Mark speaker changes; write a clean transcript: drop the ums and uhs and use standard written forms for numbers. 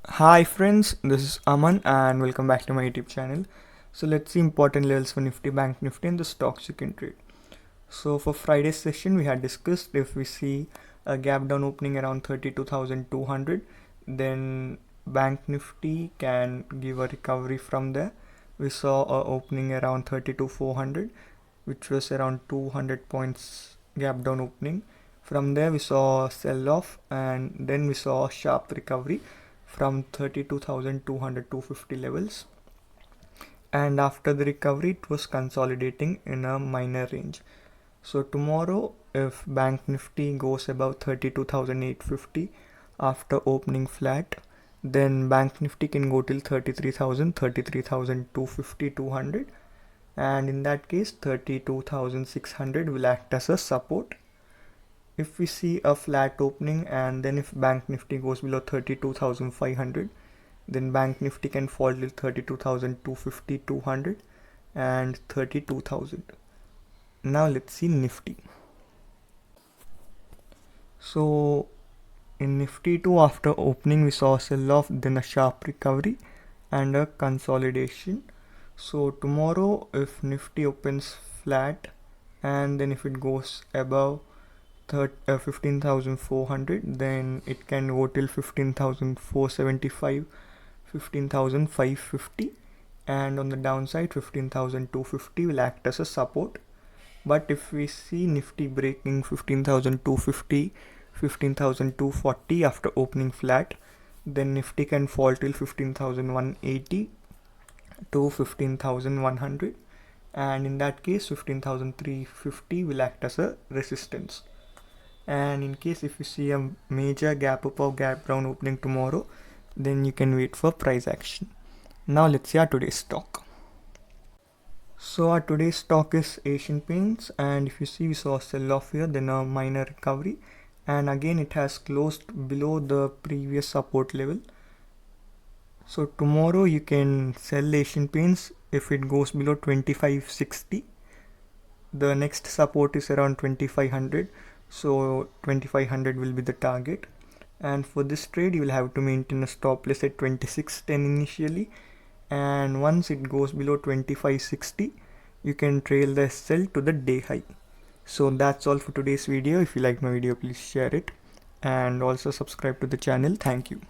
Speaker 1: Hi friends, this is Aman and welcome back to my YouTube channel. So let's see important levels for Nifty, Bank Nifty and the stocks you can trade. So for Friday's session we had discussed if we see a gap down opening around 32,200, then Bank Nifty can give a recovery from there. We saw a opening around 32,400, which was around 200 points gap down opening. From there we saw a sell off and then we saw a sharp recovery from 32,200 250 levels, and after the recovery it was consolidating in a minor range. So tomorrow if Bank Nifty goes above 32,850 after opening flat, then Bank Nifty can go till 33,000 33,250 200, and in that case 32,600 will act as a support. If we see a flat opening and then if Bank Nifty goes below 32,500, then Bank Nifty can fall till 32,250 200 and 32,000. Now let's see Nifty. So in Nifty 2, after opening we saw a sell off, then a sharp recovery and a consolidation. So tomorrow if Nifty opens flat and then if it goes above 15,400, then it can go till 15,475, 15,550, and on the downside 15,250 will act as a support. But if we see Nifty breaking 15,250, 15,240 after opening flat, then Nifty can fall till 15,180 to 15,100, and in that case 15,350 will act as a resistance. And in case if you see a major gap up or gap down opening tomorrow, then you can wait for price action. Now let's see our today's stock. So our today's stock is Asian Paints, and if you see we saw a sell off here, then a minor recovery, and again it has closed below the previous support level. So tomorrow you can sell Asian Paints if it goes below 2560. The next support is around 2500, so 2500 will be the target, and for this trade you will have to maintain a stop loss at 2610 initially, and once it goes below 2560 you can trail the sell to the day high. So that's all for today's video. If you like my video, please share it and also subscribe to the channel. Thank you.